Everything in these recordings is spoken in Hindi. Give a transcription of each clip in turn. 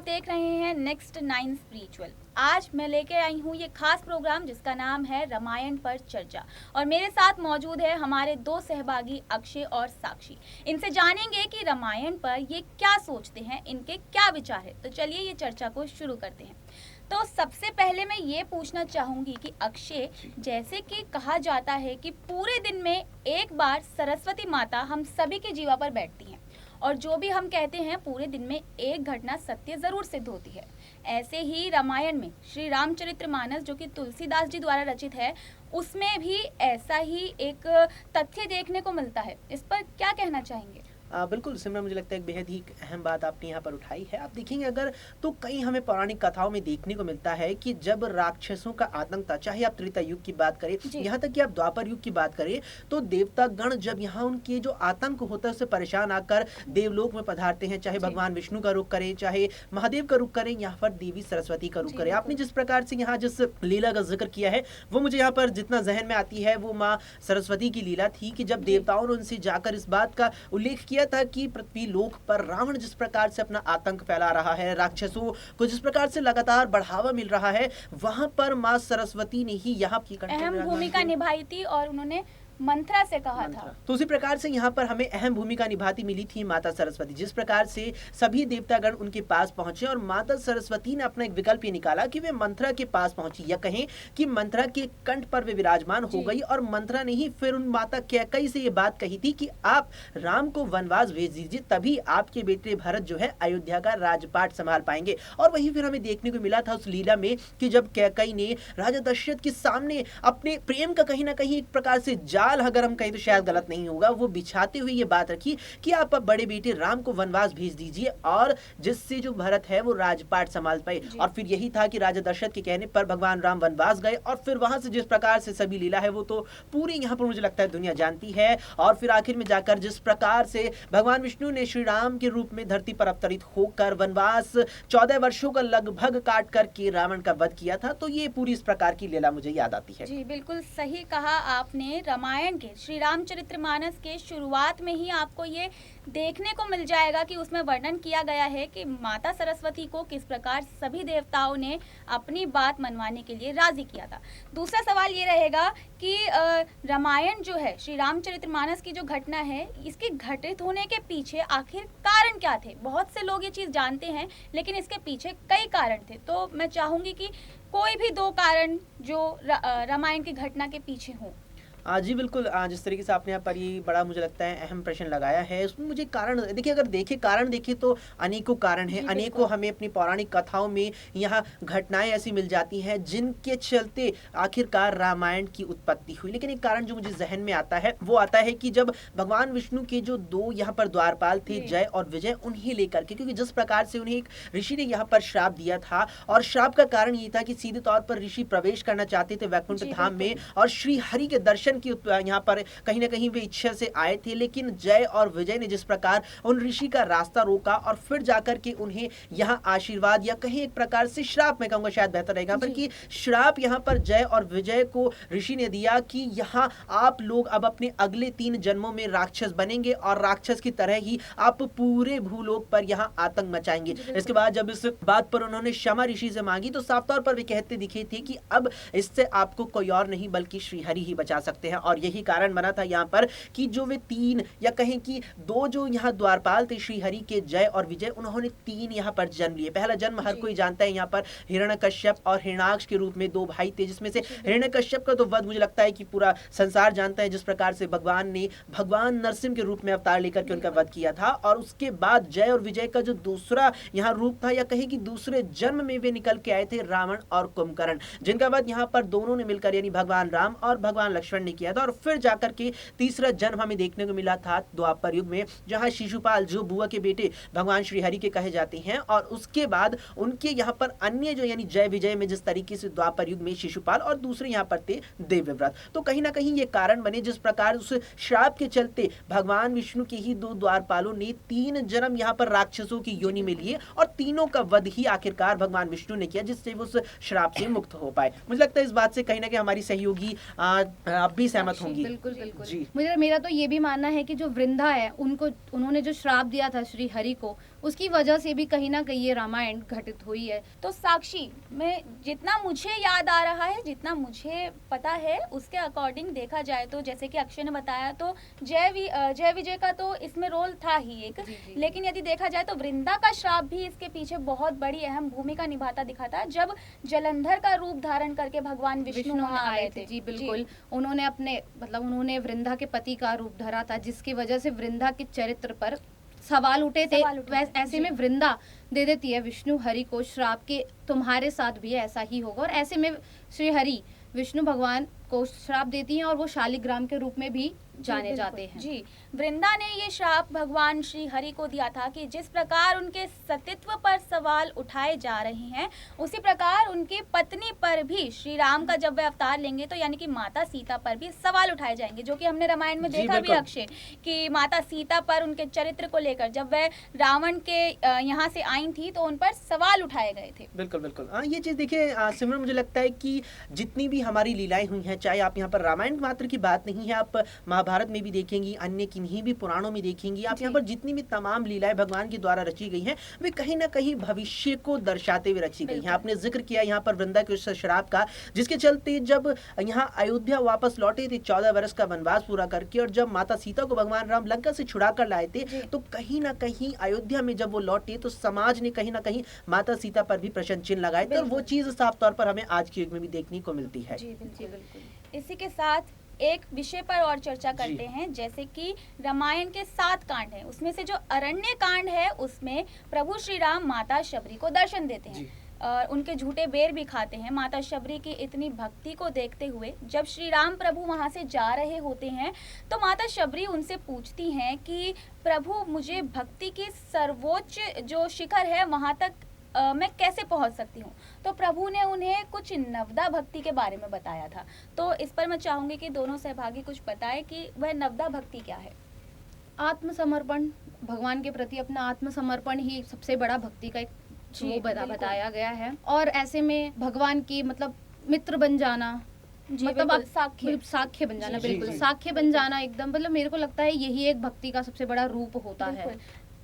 देख रहे हैं नेक्स्ट 9 स्पिरिचुअल। आज मैं लेके आई हूँ ये खास प्रोग्राम जिसका नाम है रामायण पर चर्चा, और मेरे साथ मौजूद है हमारे दो सहभागी अक्षय और साक्षी। इनसे जानेंगे कि रामायण पर ये क्या सोचते हैं, इनके क्या विचार है। तो चलिए ये चर्चा को शुरू करते हैं। तो सबसे पहले मैं ये पूछना चाहूंगी कि अक्षय, जैसे कि कहा जाता है कि पूरे दिन में एक बार सरस्वती माता हम सभी के जीवा पर बैठती हैं, और जो भी हम कहते हैं पूरे दिन में एक घटना सत्य जरूर सिद्ध होती है। ऐसे ही रामायण में श्री रामचरितमानस, जो कि तुलसीदास जी द्वारा रचित है, उसमें भी ऐसा ही एक तथ्य देखने को मिलता है। इस पर क्या कहना चाहेंगे? बिल्कुल सिमरन, मुझे लगता है एक बेहद ही अहम बात आपने यहाँ पर उठाई है। आप देखेंगे अगर तो कई हमें पौराणिक कथाओं में देखने को मिलता है कि जब राक्षसों का आतंक था, चाहे आप त्रेता युग की बात करें, यहाँ तक कि आप द्वापर युग की बात करें, तो देवता गण जब यहाँ उनके जो आतंक होता है उससे परेशान आकर देवलोक में पधारते हैं, चाहे भगवान विष्णु का रुख करें, चाहे महादेव का रुख करें, यहाँ पर देवी सरस्वती का रुख करें। आपने जिस प्रकार से यहाँ जिस लीला का जिक्र किया है वो मुझे यहाँ पर जितना जहन में आती है वो माँ सरस्वती की लीला थी कि जब देवताओं ने उनसे जाकर इस बात का उल्लेख किया था कि पृथ्वी लोक पर रावण जिस प्रकार से अपना आतंक फैला रहा है, राक्षसों को जिस प्रकार से लगातार बढ़ावा मिल रहा है, वहां पर माँ सरस्वती ने ही यहाँ की अहम भूमिका निभाई थी और उन्होंने मंत्रा से कहा था। तो उसी प्रकार से यहाँ पर हमें अहम भूमिका निभाती मिली थी माता सरस्वती। जिस प्रकार से सभी देवतागण उनके पास पहुंचे और माता सरस्वती ने अपना एक विकल्प ये निकाला कि वे मंत्रा के पास पहुंची, या कहें कि मंत्रा के कंठ पर वे विराजमान हो गई, और मंत्रा ने ही फिर उन माता कैकेयी से ये बात कही थी कि आप राम को वनवास भेज दीजिए, तभी आपके बेटे भरत जो है अयोध्या का राजपाट संभाल पाएंगे। और वही फिर हमें देखने को मिला था उस लीला में कि जब कैकेयी ने राजा दशरथ के सामने अपने प्रेम का कहीं ना कहीं एक प्रकार से अगर हम कहें तो शायद गलत नहीं होगा, वो बिछाते हुए ये बात रखी कि आप अब बड़े बेटे राम को वनवास भेज दीजिए, और जिससे जो भरत है वो राजपाट संभाल पाए। और फिर यही था कि राजा दशरथ के कहने पर भगवान राम वनवास गए, और फिर वहां से जिस प्रकार से सभी लीला है वो तो पूरी यहाँ पर मुझे लगता है दुनिया जानती है। और फिर आखिर में जाकर जिस प्रकार से भगवान विष्णु ने श्री राम के रूप में धरती पर अवतरित होकर वनवास 14 वर्षों का लगभग काट करके रावण का वध किया था, तो ये पूरी इस प्रकार की लीला मुझे याद आती है। जी बिल्कुल सही कहा आपने। रामायण के श्री रामचरितमानस के शुरुआत में ही आपको ये देखने को मिल जाएगा कि उसमें वर्णन किया गया है कि माता सरस्वती को किस प्रकार सभी देवताओं ने अपनी बात मनवाने के लिए राजी किया था। दूसरा सवाल ये रहेगा कि रामायण जो है, श्री रामचरितमानस की जो घटना है, इसके घटित होने के पीछे आखिर कारण क्या थे? बहुत से लोग ये चीज़ जानते हैं, लेकिन इसके पीछे कई कारण थे। तो मैं चाहूँगी कि कोई भी दो कारण जो रामायण की घटना के पीछे हों। जी बिल्कुल, जिस तरीके से आपने यहाँ पर ये बड़ा मुझे लगता है अहम प्रश्न लगाया है, उसमें मुझे कारण देखिए, अगर कारण देखें तो अनेकों कारण हैं, अनेकों हमें अपनी पौराणिक कथाओं में यहाँ घटनाएं ऐसी मिल जाती हैं जिनके चलते आखिरकार रामायण की उत्पत्ति हुई। लेकिन एक कारण जो मुझे जहन में आता है वो आता है कि जब भगवान विष्णु के जो दो यहाँ पर द्वारपाल थे, जय और विजय, उन्हें लेकर के, क्योंकि जिस प्रकार से उन्हें एक ऋषि ने यहाँ पर श्राप दिया था, और श्राप का कारण ये था कि सीधे तौर पर ऋषि प्रवेश करना चाहते थे वैकुंठ धाम में, और श्री हरि के दर्शन की यहाँ पर कहीं ना कहीं वे इच्छा से आए थे। लेकिन जय और विजय ने जिस प्रकार उन ऋषि का रास्ता रोका और फिर जाकर के उन्हें यहाँ आशीर्वाद, या कहीं एक प्रकार से श्राप, मैं कहूँगा शायद बेहतर रहेगा, पर कि श्राप यहाँ पर जय और विजय को ऋषि ने दिया कि यहाँ आप लोग अब अपने अगले 3 जन्मों में राक्षस बनेंगे, और राक्षस की तरह ही आप पूरे भूलोक पर यहाँ आतंक मचाएंगे। इसके बाद जब इस बात पर उन्होंने क्षमा ऋषि से मांगी, तो साफ तौर पर वे कहते दिखे थे कि अब इससे आपको कोई और नहीं बल्कि श्री हरि ही बचा सकते हैं। और यही कारण बना था यहाँ पर कि जो वे 3 या कहें कि 2 जो यहाँ द्वारपाल थे श्री हरि के, जय और विजय, उन्होंने 3 यहाँ पर जन्म लिए। पहला जन्म हर कोई जानता है, यहाँ पर हिरण्यकश्यप और हिरण्याक्ष के रूप में 2 भाई थे, जिसमें से हिरण्यकश्यप का तो वध मुझे लगता है कि पूरा संसार जानता है, जिस प्रकार से भगवान ने भगवान नरसिंह के रूप में अवतार लेकर के उनका वध किया था। और उसके बाद जय और विजय का जो दूसरा यहाँ रूप था, या कहें कि दूसरे जन्म में वे निकल के आए थे रावण और कुंभकर्ण, जिनका वध यहाँ पर दोनों ने मिलकर यानी भगवान राम और भगवान लक्ष्मण ने किया था। और फिर जाकर के तीसरा जन्म हमें देखने को मिला था द्वापर युग में, जहां शिशुपाल जो बुआ के बेटे भगवान श्री हरि के कहे जाते हैं, और उसके बाद उनके यहाँ पर अन्य जो यानी जय विजय में जिस तरीके से द्वापर युग में शिशुपाल, और दूसरे यहाँ पर थे देवव्रत। तो कहीं ना कहीं ये कारण बने जिस प्रकार उस श्राप के चलते भगवान विष्णु के ही 2 द्वारपालों ने 3 जन्म यहाँ पर राक्षसों की योनि में लिए, और तीनों का वध ही आखिरकार भगवान विष्णु ने किया, जिससे वो उस श्राप से मुक्त हो पाए। मुझे लगता है इस बात से कहीं ना कहीं हमारी सहयोगी आप भी सहमत साक्षी, होंगी। बिल्कुल बिल्कुल जी। मेरा तो ये भी मानना है कि जो वृंदा है उन्होंने जो श्राप दिया था श्री हरि को, उसकी वजह से भी कहीं ना कहीं ये रामायण घटित हुई है। तो साक्षी में जितना मुझे याद आ रहा है, जितना मुझे पता है, उसके अकॉर्डिंग देखा जाए तो जैसे कि अक्षय ने बताया तो जय विजय का तो इसमें रोल था ही एक। जी। लेकिन यदि देखा जाए तो वृंदा का श्राप भी इसके पीछे बहुत बड़ी अहम भूमिका निभाता दिखा था, जब जलंधर का रूप धारण करके भगवान विष्णु वहां आए थे। जी बिल्कुल। उन्होंने वृंदा के पति का रूप धरा था, जिसकी वजह से वृंदा के चरित्र पर सवाल उठे थे। ऐसे में वृंदा दे देती है विष्णु हरि को श्राप के तुम्हारे साथ भी ऐसा ही होगा, और ऐसे में श्री हरि विष्णु भगवान को श्राप देती हैं और वो शालिग्राम के रूप में भी जाने जाते हैं। जी, वृंदा ने ये श्राप भगवान श्री हरि को दिया था कि जिस प्रकार उनके सतीत्व पर सवाल उठाए जा रहे हैं, उसी प्रकार उनकी पत्नी पर भी श्री राम का जब वे अवतार लेंगे तो यानी कि माता सीता पर भी सवाल उठाए जाएंगे, जो कि हमने रामायण में देखा भी अक्षय, कि माता सीता पर उनके चरित्र को लेकर जब वह रावण के यहाँ से आई थी तो उन पर सवाल उठाए गए थे। बिल्कुल बिल्कुल। ये चीज देखिए सिमरन, मुझे लगता है कि जितनी भी हमारी लीलाएं हुई हैं, चाहे आप यहाँ पर रामायण मात्र की बात नहीं है, आप महाभारत में भी देखेंगी, अन्य किन्हीं भी पुराणों में देखेंगी, आप यहाँ पर जितनी भी तमाम लीलाएं भगवान के द्वारा रची गई हैं, वे कहीं ना कहीं भविष्य को दर्शाते हुए रची गई हैं। आपने जिक्र किया यहाँ पर वृंदा के उस श्राप का, जिसके चलते जब यहाँ अयोध्या वापस लौटे थे 14 वर्ष का वनवास पूरा करके, और जब माता सीता को भगवान राम लंका से छुड़ा कर लाए थे, तो कहीं ना कहीं अयोध्या में जब वो लौटे तो समाज ने कहीं ना कहीं माता सीता पर भी प्रश्न चिन्ह लगाए थे, और वो चीज साफ तौर पर हमें आज के युग में भी देखने को मिलती है। जी बिल्कुल। इसी के साथ एक विषय पर और चर्चा करते हैं, जैसे कि रामायण के 7 कांड हैं, उसमें से जो अरण्य कांड है उसमें प्रभु श्री राम माता शबरी को दर्शन देते हैं और उनके झूठे बेर भी खाते हैं। माता शबरी की इतनी भक्ति को देखते हुए जब श्री राम प्रभु वहां से जा रहे होते हैं तो माता शबरी उनसे पूछती हैं कि प्रभु, मुझे भक्ति की सर्वोच्च जो शिखर है वहां तक मैं कैसे पहुंच सकती हूँ। तो प्रभु ने उन्हें कुछ नवदा भक्ति के बारे में बताया था। तो इस पर मैं चाहूंगी कि दोनों सहभागी कुछ बताएं कि वह नवदा भक्ति क्या है। आत्मसमर्पण, भगवान के प्रति अपना आत्मसमर्पण ही सबसे बड़ा भक्ति का एक वो बताया गया है। और ऐसे में भगवान की मित्र बन जाना, साख्य बन जाना, बिल्कुल साख्य बन जाना एकदम, मेरे को लगता है यही एक भक्ति का सबसे बड़ा रूप होता है।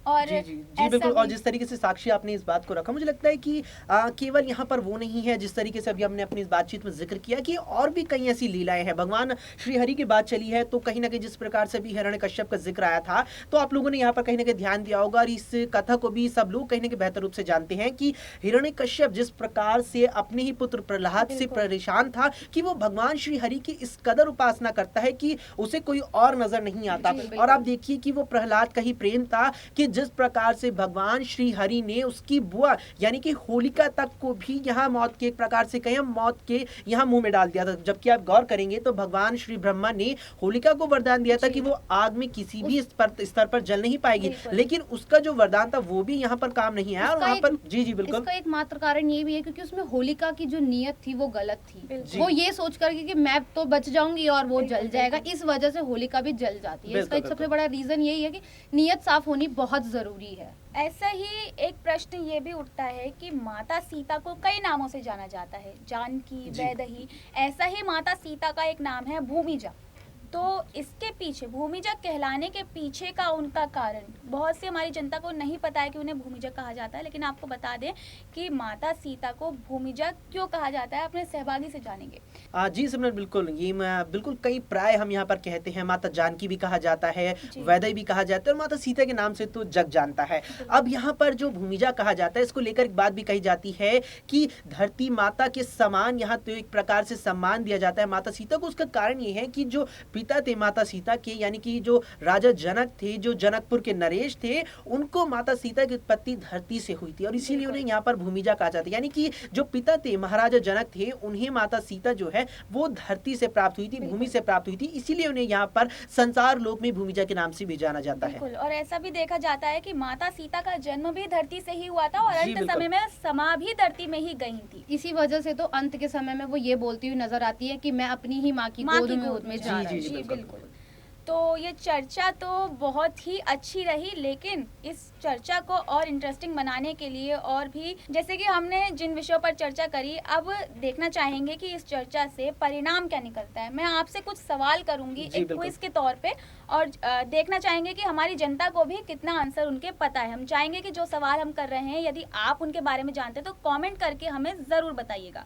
और जी बिल्कुल। और जिस तरीके से साक्षी आपने इस बात को रखा, मुझे लगता है कि केवल यहाँ पर वो नहीं है, जिस तरीके से अभी हमने अपनी इस बातचीत में जिक्र किया कि और भी कई ऐसी लीलाएं हैं। भगवान श्री हरि की बात चली है तो कहीं ना कहीं जिस प्रकार से भी हिरण्यकश्यप का जिक्र आया था, तो आप लोगों ने यहाँ पर कहीं ना कहीं ध्यान दिया होगा, और इस कथा को भी सब लोग कहीं ना कहीं बेहतर रूप से जानते हैं कि हिरण्यकश्यप जिस प्रकार से अपने ही पुत्र प्रहलाद से परेशान था कि वो भगवान श्री हरि की इस कदर उपासना करता है कि उसे कोई और नजर नहीं आता। और आप देखिए कि वो प्रहलाद का ही प्रेम था कि जिस प्रकार से भगवान श्री हरि ने उसकी बुआ यानी कि होलिका तक को भी यहाँ मौत के एक प्रकार से कहें मौत के यहाँ मुंह में डाल दिया था। जबकि आप गौर करेंगे तो भगवान श्री ब्रह्मा ने होलिका को वरदान दिया था कि वो आग में किसी भी स्तर पर जल नहीं पाएगी, लेकिन उसका जो वरदान था वो भी यहाँ पर काम नहीं आया। और वहाँ पर जी बिल्कुल, इसका एक मात्र कारण ये भी है क्योंकि उसमें होलिका की जो नियत थी वो गलत थी। वो ये सोच करके कि मैं तो बच जाऊंगी और वो जल जाएगा, इस वजह से होलिका भी जल जाती है। इसका एक सबसे बड़ा रीजन यही है कि नियत साफ होनी बहुत जरूरी है। ऐसा ही एक प्रश्न ये भी उठता है कि माता सीता को कई नामों से जाना जाता है, जानकी, वैदेही। ऐसा ही माता सीता का एक नाम है भूमिजा। तो इसके पीछे, भूमिजा कहलाने के पीछे का उनका कारण बहुत सी हमारी जनता को नहीं पता है कि उन्हें भूमिजा कहा जाता है, लेकिन आपको बता दें कि माता सीता को भूमिजा क्यों कहा जाता है, अपने सहभागी से जानेंगे। जी सिमरन, बिल्कुल ये बिल्कुल कई प्राय हम यहाँ पर कहते हैं। माता जानकी भी कहा जाता है, वैदेही भी कहा जाता है, और माता सीता के नाम से तो जग जानता है। अब यहाँ पर जो भूमिजा कहा जाता है, इसको लेकर एक बात भी कही जाती है कि धरती माता के समान यहाँ तो एक प्रकार से सम्मान दिया जाता है माता सीता को। उसका कारण ये है कि जो पिता थे माता सीता के, यानी कि जो राजा जनक थे, जो जनकपुर के नरेश थे, उनको माता सीता की उत्पत्ति धरती से हुई थी और इसीलिए उन्हें यहाँ पर भूमिजा कहा जाता है। यानी कि जो पिता थे महाराजा जनक थे, उन्हें माता सीता जो है वो धरती से प्राप्त हुई थी, भूमि से प्राप्त हुई थी, इसीलिए उन्हें यहाँ पर संसार लोक में भूमिजा के नाम से भी जाना जाता है। और ऐसा भी देखा जाता है कि माता सीता का जन्म भी धरती से ही हुआ था और अंत समय में समा भी धरती में ही गई थी। इसी वजह से तो अंत के समय में वो ये बोलती हुई नजर आती है कि मैं अपनी ही माँ की गोद में जा रही हूँ। बिल्कुल। तो ये चर्चा तो बहुत ही अच्छी रही, लेकिन इस चर्चा को और इंटरेस्टिंग बनाने के लिए और भी, जैसे कि हमने जिन विषयों पर चर्चा करी, अब देखना चाहेंगे कि इस चर्चा से परिणाम क्या निकलता है। मैं आपसे कुछ सवाल करूंगी एक क्विज के तौर पे, और देखना चाहेंगे कि हमारी जनता को भी कितना आंसर उनके पता है। हम चाहेंगे कि जो सवाल हम कर रहे हैं, यदि आप उनके बारे में जानते हैं तो कमेंट करके हमें ज़रूर बताइएगा।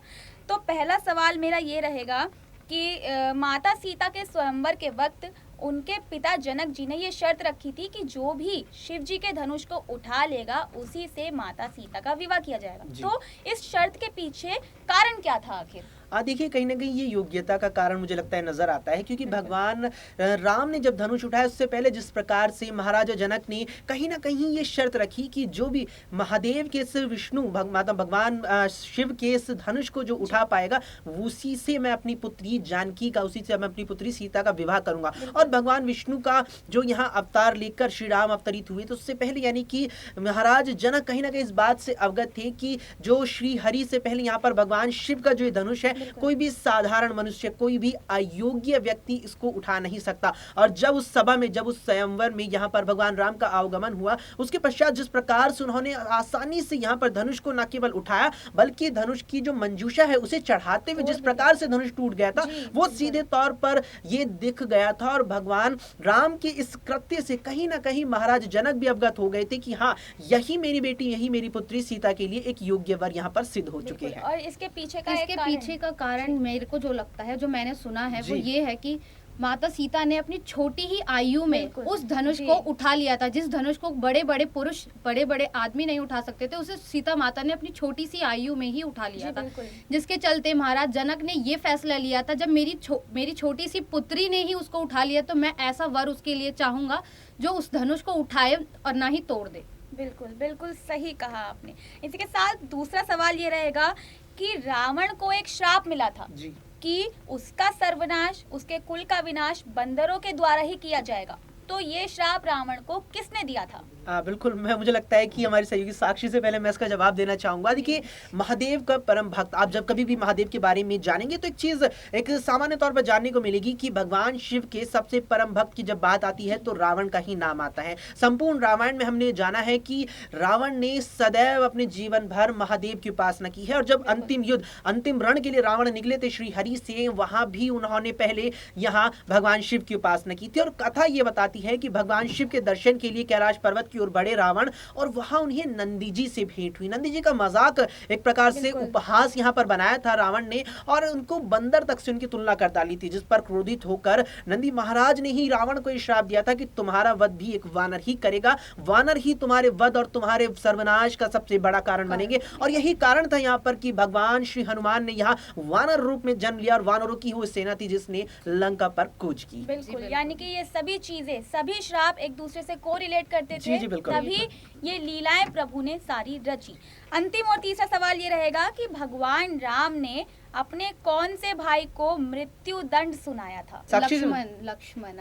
तो पहला सवाल मेरा ये रहेगा कि माता सीता के स्वयंवर के वक्त उनके पिता जनक जी ने ये शर्त रखी थी कि जो भी शिव जी के धनुष को उठा लेगा उसी से माता सीता का विवाह किया जाएगा। तो इस शर्त के पीछे कारण क्या था आखिर? देखिए, कहीं ना कहीं ये योग्यता का कारण मुझे लगता है नजर आता है, क्योंकि भगवान राम ने जब धनुष उठाया उससे पहले जिस प्रकार से महाराजा जनक ने कहीं ना कहीं ये शर्त रखी कि जो भी महादेव के इस विष्णु भगवान शिव के इस धनुष को जो उठा पाएगा उसी से मैं अपनी पुत्री जानकी का, उसी से मैं अपनी पुत्री सीता का विवाह करूंगा। और भगवान विष्णु का जो यहाँ अवतार लेकर श्री राम अवतरित हुए, तो उससे पहले यानी कि महाराज जनक कहीं ना कहीं इस बात से अवगत थे कि जो श्री हरि से पहले यहाँ पर भगवान शिव का जो धनुष है, कोई भी साधारण मनुष्य, कोई भी अयोग्य व्यक्ति इसको उठा नहीं सकता। और जब उस सभा में, जब उस स्वयंवर में यहाँ पर भगवान राम का आगमन हुआ, उसके पश्चात जिस प्रकार से उन्होंने आसानी से यहाँ पर धनुष को न केवल उठाया बल्कि धनुष की जो मंजूषा है उसे चढ़ाते हुए जिस प्रकार से धनुष टूट गया था, वो सीधे तौर पर ये दिख गया था। और भगवान राम के इस कृत्य से कहीं ना कहीं महाराज जनक भी अवगत हो गए थे कि हाँ, यही मेरी बेटी, यही मेरी पुत्री सीता के लिए एक योग्य वर यहाँ पर सिद्ध हो चुके हैं। और इसके पीछे का कारण मेरे को जो लगता है, जो मैंने सुना है, वो ये है कि माता सीता ने अपनी छोटी ही आयु में उस धनुष को उठा लिया था। जिस धनुष को बड़े बड़े पुरुष, बड़े बड़े आदमी नहीं उठा सकते थे, उसे सीता माता ने अपनी छोटी सी आयु में ही उठा लिया था। जिसके चलते महाराज जनक ने ये फैसला लिया था, जब मेरी छोटी सी पुत्री ने ही उसको उठा लिया तो मैं ऐसा वर उसके लिए चाहूंगा जो उस धनुष को उठाए और ना ही तोड़ दे। बिल्कुल बिल्कुल सही कहा आपने। इसी के साथ दूसरा सवाल ये रहेगा कि रावण को एक श्राप मिला था कि उसका सर्वनाश, उसके कुल का विनाश बंदरों के द्वारा ही किया जाएगा। तो ये श्राप रावण को किसने दिया था? बिल्कुल, मुझे लगता है कि हमारी सहयोगी साक्षी से पहले मैं इसका जवाब देना चाहूंगा। देखिए, महादेव का परम भक्त, आप जब कभी भी महादेव के बारे में जानेंगे तो एक चीज एक सामान्य तौर पर जानने को मिलेगी कि भगवान शिव के सबसे परम भक्त की जब बात आती है तो रावण का ही नाम आता है। संपूर्ण रामायण में हमने जाना है कि रावण ने सदैव अपने जीवन भर महादेव की उपासना की है। और जब अंतिम युद्ध, अंतिम रण के लिए रावण निकले थे श्री हरि से, वहां भी उन्होंने पहले यहाँ भगवान शिव की उपासना की थी। और कथा ये बताती है कि भगवान शिव के दर्शन के लिए कैलाश पर्वत की ओर बढ़े रावण, और वहां उन्हें नंदी जी से भेंट हुई। नंदी जी का मजाक, एक प्रकार से उपहास यहाँ पर बनाया था रावण ने, और उनको बंदर तक से उनकी तुलना कर डाली थी, जिस पर क्रोधित होकर नंदी महाराज ने ही रावण को श्राप दिया था कि तुम्हारा वध भी एक वानर ही करेगा, वानर ही तुम्हारे वध और तुम्हारे सर्वनाश का सबसे बड़ा कारण बनेंगे। और यही कारण था यहाँ पर कि भगवान श्री हनुमान ने यहाँ वानर रूप में जन्म लिया, और वानरों की वो सेना थी जिसने लंका पर कूच की। बिल्कुल, यानी कि ये सभी चीजें, सभी श्राप एक दूसरे से कोरिलेट करते थे, तभी ये लीलाएं प्रभु ने सारी रची। अंतिम और तीसरा सवाल ये रहेगा कि भगवान राम ने अपने कौन से भाई को मृत्यु दंड सुनाया था? लक्ष्मण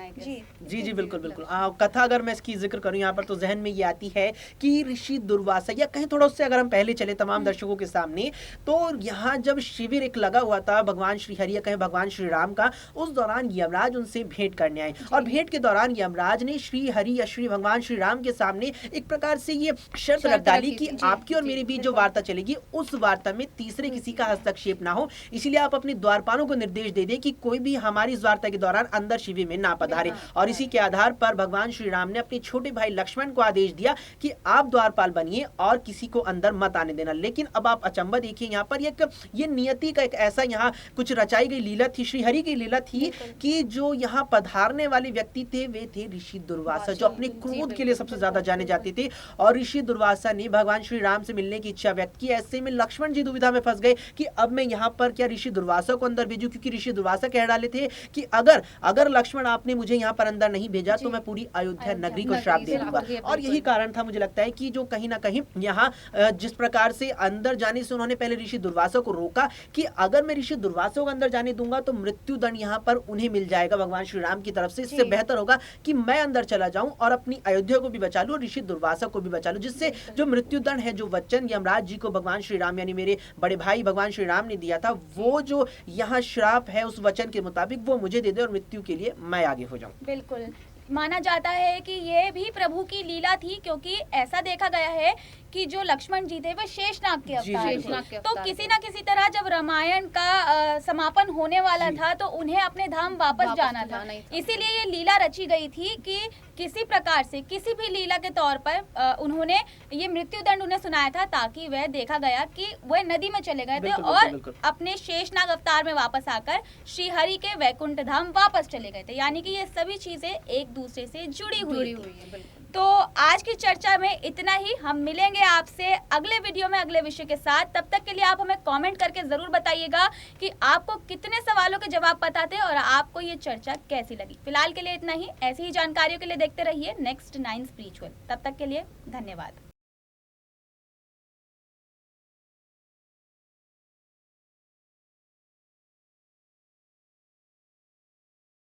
जी बिल्कुल बिल्कुल। कथा अगर मैं इसकी जिक्र करूं यहाँ पर तो जहन में ये आती है कि ऋषि दुर्वासा, या कहीं थोड़ा उससे अगर हम पहले चले तमाम दर्शकों के सामने, तो यहाँ जब शिविर एक लगा हुआ था भगवान श्री हरि, कहें भगवान श्री राम का, उस दौरान यमराज उनसे भेंट करने आए। और भेंट के दौरान यमराज ने श्री हरि या श्री भगवान श्री राम के सामने एक प्रकार से ये शर्त रख डाली कि आपकी और मेरे बीच जो वार्ता चलेगी उस वार्ता में तीसरे किसी का हस्तक्षेप ना हो, इसीलिए आप अपने द्वारपालों को निर्देश दे दें कि कोई भी हमारी इस वार्ता के दौरान अंदर शिविर में ना पधारे। और इसी के आधार पर भगवान श्री राम ने अपने छोटे भाई लक्ष्मण को आदेश दिया कि आप द्वारपाल बनिए और किसी को अंदर मत आने देना। लेकिन अब आप अचंबा देखिए, यहाँ पर ये नियति का एक ऐसा यहाँ कुछ रचाई गई लीला थी, श्री हरि की लीला थी कि जो यहाँ पधारने वाले व्यक्ति थे वे थे ऋषि दुर्वासा, जो अपने क्रोध के लिए सबसे ज्यादा जाने जाते थे। और ऋषि दुर्वासा ने भगवान श्री राम से मिलने की इच्छा व्यक्त की। ऐसे में लक्ष्मण जी दुविधा में फंस गए कि अब मैं यहाँ पर क्या ऋषि दुर्वासा को अंदर भेजूं, क्योंकि ऋषि दुर्वासा कह डाले थे कि अगर लक्ष्मण आपने मुझे यहाँ पर अंदर नहीं भेजा तो मैं पूरी अयोध्या नगरी को श्राप दे दूंगा। और यही कारण था मुझे लगता है कि जो कहीं ना कहीं यहाँ जिस प्रकार से अंदर जाने से उन्होंने पहले ऋषि दुर्वासा को रोका कि अगर मैं ऋषि दुर्वासा को अंदर जाने दूंगा तो मृत्यु दंड यहाँ पर उन्हें मिल जाएगा भगवान श्री राम की तरफ से। इससे बेहतर होगा कि मैं अंदर चला जाऊं और अपनी अयोध्या को भी बचा लूं और ऋषि दुर्वासा को भी बचा लूं, जिससे जो मृत्यु दंड है, जो वचन यमराज जी को भगवान श्री राम यानी मेरे बड़े भाई भगवान श्री राम ने दिया था, वो जो यहाँ श्राप है उस वचन के मुताबिक वो मुझे दे दे और मृत्यु के लिए मैं आगे हो जाऊं। बिल्कुल, माना जाता है कि ये भी प्रभु की लीला थी, क्योंकि ऐसा देखा गया है कि जो लक्ष्मण जी थे वो शेषनाग के जी, अवतार शेषनाग थे। के तो अवतार किसी थे। ना किसी तरह जब रामायण का समापन होने वाला जी। था तो उन्हें अपने धाम वापस वापस जाना तो था। जाना ही था। इसीलिए ये लीला रची गई थी कि किसी प्रकार से किसी भी लीला के तौर पर उन्होंने ये मृत्यु दंड उन्हें सुनाया था, ताकि वह देखा गया कि वह नदी में चले गए थे बिल्कुल, और बिल्कुल। अपने शेषनाग अवतार में वापस आकर श्री हरि के वैकुंठ धाम वापस चले गए थे। यानी कि ये सभी चीजें एक दूसरे से जुड़ी हुई जुड़ी थी। हुई है, बिल्कुल। तो आज की चर्चा में इतना ही। हम मिलेंगे आपसे अगले वीडियो में अगले विषय के साथ। तब तक के लिए आप हमें कमेंट करके जरूर बताइएगा कि आपको कितने सवालों के जवाब पता थे और आपको ये चर्चा कैसी लगी। फिलहाल के लिए इतना ही। ऐसी ही जानकारियों के लिए देखते रहिए नेक्स्ट 9 स्पिरिचुअल। तब तक के लिए धन्यवाद।